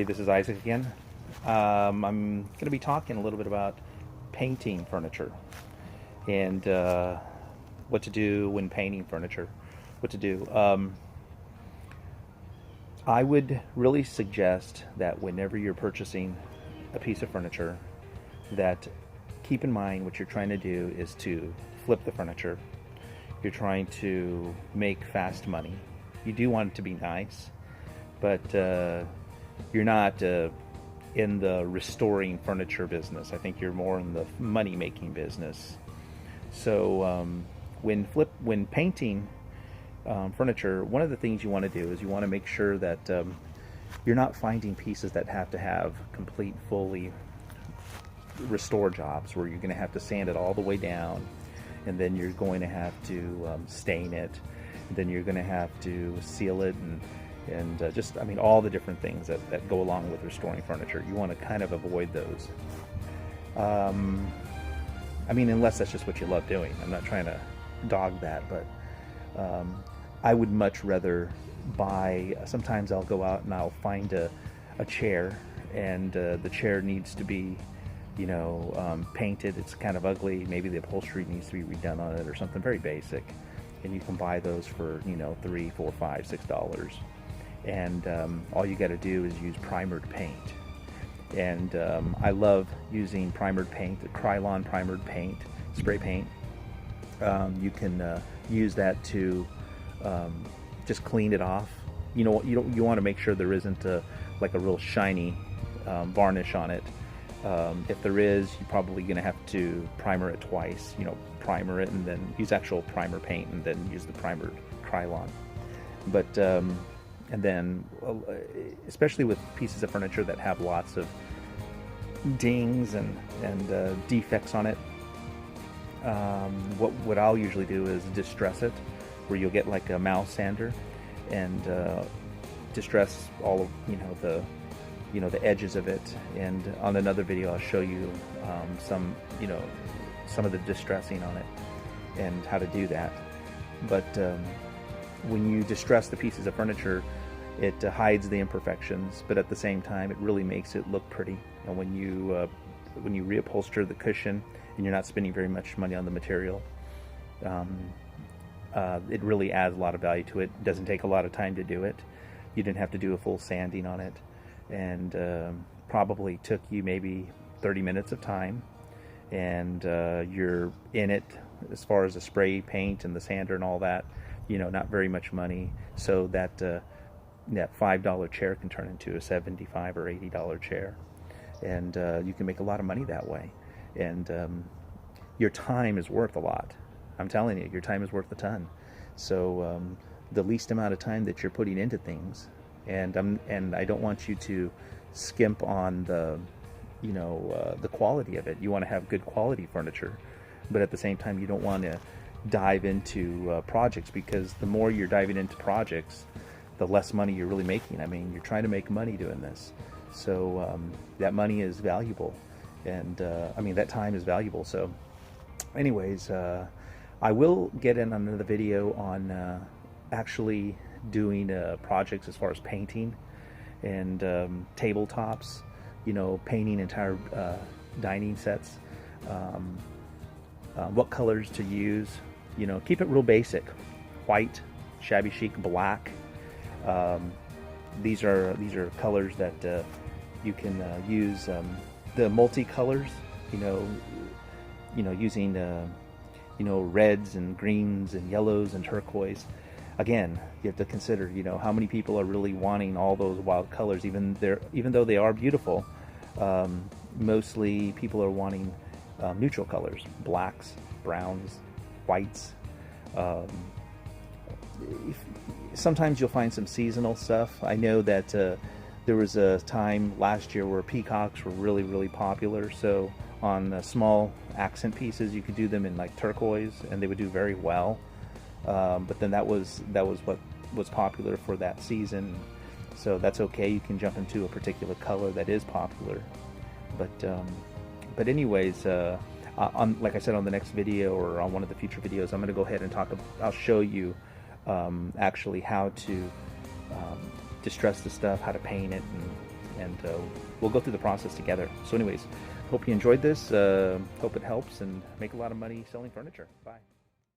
this is Isaac again. I'm going to be talking a little bit about painting furniture and what to do when painting furniture. What to do. I would really suggest that whenever you're purchasing a piece of furniture, that keep in mind what you're trying to do is to flip the furniture. You're trying to make fast money. You do want it to be nice, but you're not in the restoring furniture business. I think you're more in the money-making business. So when painting furniture, one of the things you want to do is you want to make sure that you're not finding pieces that have to have complete, fully restore jobs where you're going to have to sand it all the way down, and then you're going to have to stain it, and then you're going to have to seal it, and just, I mean, all the different things that go along with restoring furniture. You want to kind of avoid those. I mean, unless that's just what you love doing. I'm not trying to dog that, but I would much rather buy, sometimes I'll go out and I'll find a chair, and the chair needs to be, you know, painted. It's kind of ugly. Maybe the upholstery needs to be redone on it or something very basic. And you can buy those for, you know, $3, $4, $5, $6. And all you got to do is use primered paint. And I love using primered paint, the Krylon primered paint, spray paint. You can use that to just clean it off. You know, you want to make sure there isn't like a real shiny varnish on it. If there is, you're probably going to have to primer it twice. You know, primer it and then use actual primer paint, and then use the primered Krylon. But and then, especially with pieces of furniture that have lots of dings and defects on it, what I'll usually do is distress it, where you'll get like a mouth sander and distress all of, the edges of it. And on another video I'll show you some of the distressing on it and how to do that. But when you distress the pieces of furniture, it hides the imperfections, but at the same time it really makes it look pretty. And when you reupholster the cushion and you're not spending very much money on the material, it really adds a lot of value to it. It doesn't take a lot of time to do it. You didn't have to do a full sanding on it, and probably took you maybe 30 minutes of time, and you're in it as far as the spray paint and the sander and all that, not very much money. So that that $5 chair can turn into a $75 or $80 chair, and you can make a lot of money that way. And your time is worth a lot. I'm telling you, your time is worth a ton. So the least amount of time that you're putting into things, and I don't want you to skimp on the quality of it. You want to have good quality furniture, but at the same time you don't want to dive into projects, because the more you're diving into projects, the less money you're really making. I mean, you're trying to make money doing this, so that money is valuable, and I mean, that time is valuable. So anyways, I will get in another video on actually doing projects as far as painting and tabletops, painting entire dining sets, what colors to use. Keep it real basic: white, shabby chic, black. These are colors that you can use. The multicolors, using reds and greens and yellows and turquoise. Again, you have to consider, how many people are really wanting all those wild colors, even though they are beautiful. Mostly people are wanting neutral colors: blacks, browns, whites. Sometimes you'll find some seasonal stuff. I know that there was a time last year where peacocks were really, really popular. So on small accent pieces, you could do them in like turquoise, and they would do very well. But then that was what was popular for that season. So that's okay. You can jump into a particular color that is popular. But anyways, like I said, on the next video or on one of the future videos, I'm going to go ahead and I'll show you actually how to distress the stuff, how to paint it, and we'll go through the process together. So anyways, hope you enjoyed this. Hope it helps, and make a lot of money selling furniture. Bye.